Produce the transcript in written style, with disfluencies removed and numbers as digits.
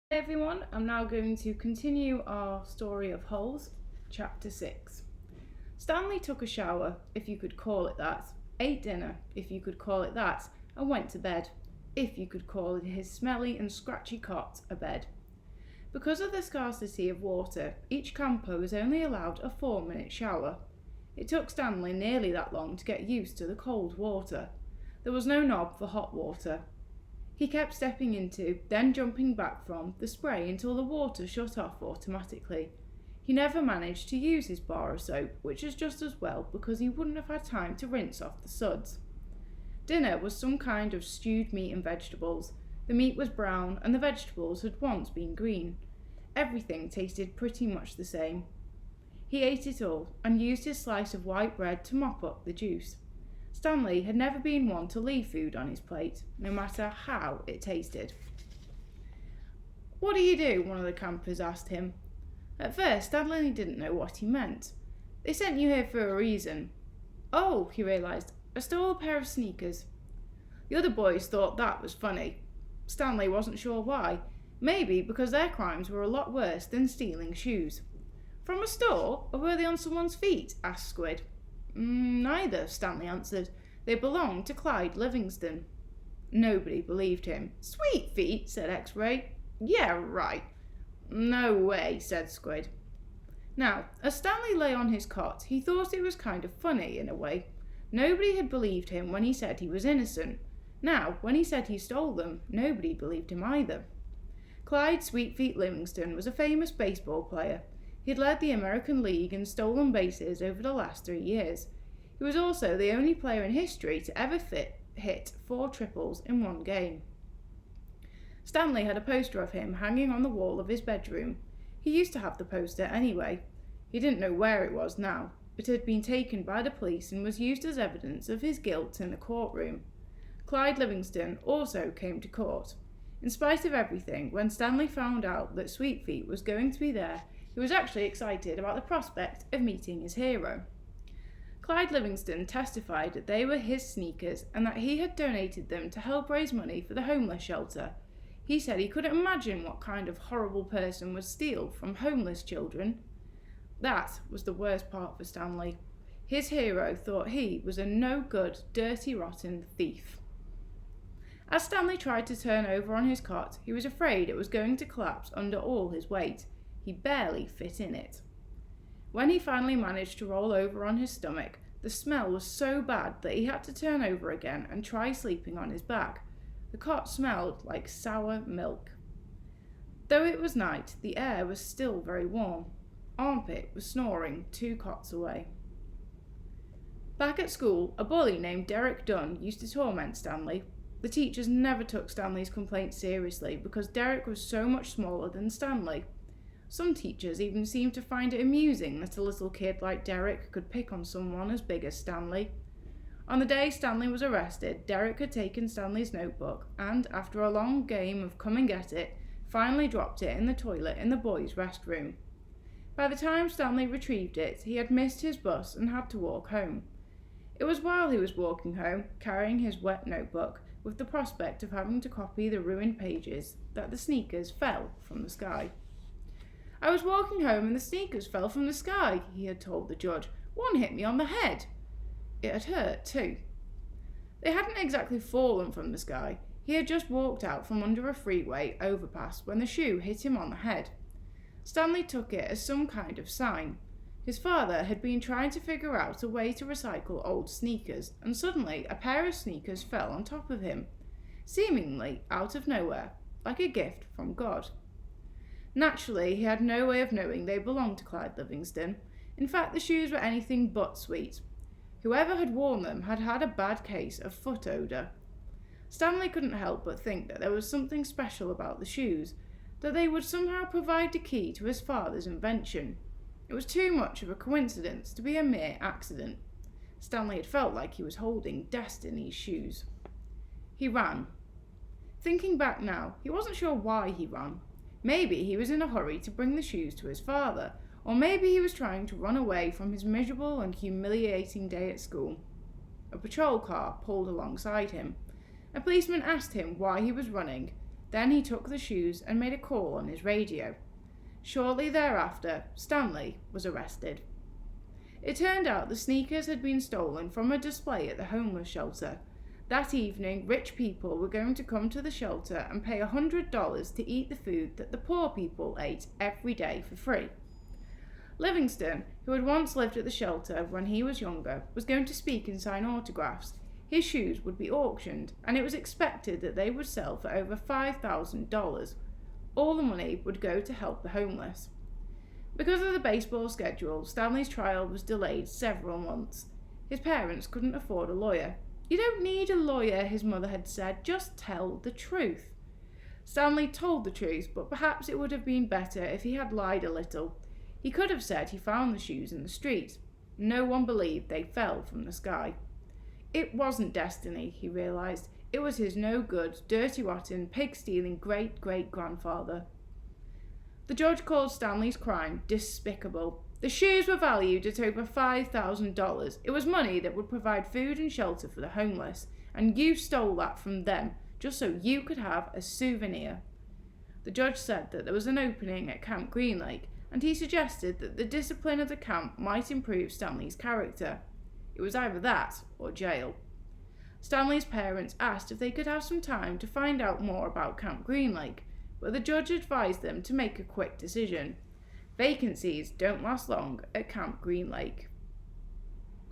Hey everyone, I'm now going to continue our story of holes, chapter 6. Stanley took a shower, if you could call it that, ate dinner, if you could call it that, and went to bed, if you could call his smelly and scratchy cot a bed. Because of the scarcity of water, each camper was only allowed a 4-minute shower. It took Stanley nearly that long to get used to the cold water. There was no knob for hot water. He kept stepping into, then jumping back from, the spray until the water shut off automatically. He never managed to use his bar of soap, which is just as well because he wouldn't have had time to rinse off the suds. Dinner was some kind of stewed meat and vegetables. The meat was brown and the vegetables had once been green. Everything tasted pretty much the same. He ate it all and used his slice of white bread to mop up the juice. Stanley had never been one to leave food on his plate, no matter how it tasted. "What do you do?" one of the campers asked him. At first, Stanley didn't know what he meant. "They sent you here for a reason." "Oh," he realised, "I stole a pair of sneakers." The other boys thought that was funny. Stanley wasn't sure why. Maybe because their crimes were a lot worse than stealing shoes. "From a store, or were they on someone's feet?" asked Squid. "Neither," Stanley answered. "They belonged to Clyde Livingston." Nobody believed him. "Sweet feet," said X-Ray. "Yeah, right." "No way," said Squid. Now, as Stanley lay on his cot, he thought it was kind of funny in a way. Nobody had believed him when he said he was innocent. Now, when he said he stole them, nobody believed him either. Clyde Sweetfeet Livingston was a famous baseball player. He had led the American League in stolen bases over the last 3 years. He was also the only player in history to ever hit 4 triples in one game. Stanley had a poster of him hanging on the wall of his bedroom. He used to have the poster anyway. He didn't know where it was now, but it had been taken by the police and was used as evidence of his guilt in the courtroom. Clyde Livingston also came to court. In spite of everything, when Stanley found out that Sweetfeet was going to be there, he was actually excited about the prospect of meeting his hero. Clyde Livingston testified that they were his sneakers and that he had donated them to help raise money for the homeless shelter. He said he couldn't imagine what kind of horrible person would steal from homeless children. That was the worst part for Stanley. His hero thought he was a no-good, dirty, rotten thief. As Stanley tried to turn over on his cot, he was afraid it was going to collapse under all his weight. He barely fit in it. When he finally managed to roll over on his stomach, the smell was so bad that he had to turn over again and try sleeping on his back. The cot smelled like sour milk. Though it was night, the air was still very warm. Armpit was snoring 2 cots away. Back at school, a bully named Derek Dunn used to torment Stanley. The teachers never took Stanley's complaints seriously because Derek was so much smaller than Stanley. Some teachers even seemed to find it amusing that a little kid like Derek could pick on someone as big as Stanley. On the day Stanley was arrested, Derek had taken Stanley's notebook and, after a long game of come and get it, finally dropped it in the toilet in the boys' restroom. By the time Stanley retrieved it, he had missed his bus and had to walk home. It was while he was walking home, carrying his wet notebook, with the prospect of having to copy the ruined pages, that the sneakers fell from the sky. "I was walking home and the sneakers fell from the sky," he had told the judge. "One hit me on the head." It had hurt too. They hadn't exactly fallen from the sky. He had just walked out from under a freeway overpass when the shoe hit him on the head. Stanley took it as some kind of sign. His father had been trying to figure out a way to recycle old sneakers, and suddenly a pair of sneakers fell on top of him, seemingly out of nowhere, like a gift from God. Naturally, he had no way of knowing they belonged to Clyde Livingston. In fact, the shoes were anything but sweet. Whoever had worn them had had a bad case of foot odour. Stanley couldn't help but think that there was something special about the shoes, that they would somehow provide the key to his father's invention. It was too much of a coincidence to be a mere accident. Stanley had felt like he was holding destiny's shoes. He ran. Thinking back now, he wasn't sure why he ran. Maybe he was in a hurry to bring the shoes to his father, or maybe he was trying to run away from his miserable and humiliating day at school. A patrol car pulled alongside him. A policeman asked him why he was running. Then he took the shoes and made a call on his radio. Shortly thereafter, Stanley was arrested. It turned out the sneakers had been stolen from a display at the homeless shelter. That evening, rich people were going to come to the shelter and pay $100 to eat the food that the poor people ate every day for free. Livingston, who had once lived at the shelter when he was younger, was going to speak and sign autographs. His shoes would be auctioned, and it was expected that they would sell for over $5,000. All the money would go to help the homeless. Because of the baseball schedule, Stanley's trial was delayed several months. His parents couldn't afford a lawyer. "You don't need a lawyer," his mother had said, "just tell the truth." Stanley told the truth, but perhaps it would have been better if he had lied a little. He could have said he found the shoes in the street. No one believed they fell from the sky. It wasn't destiny, he realised. It was his no-good, dirty-rotten, pig-stealing great-great-grandfather. The judge called Stanley's crime despicable. The shoes were valued at over $5,000. It was money that would provide food and shelter for the homeless, and you stole that from them just so you could have a souvenir. The judge said that there was an opening at Camp Green Lake, and he suggested that the discipline of the camp might improve Stanley's character. It was either that or jail. Stanley's parents asked if they could have some time to find out more about Camp Green Lake, but the judge advised them to make a quick decision. Vacancies don't last long at Camp Green Lake.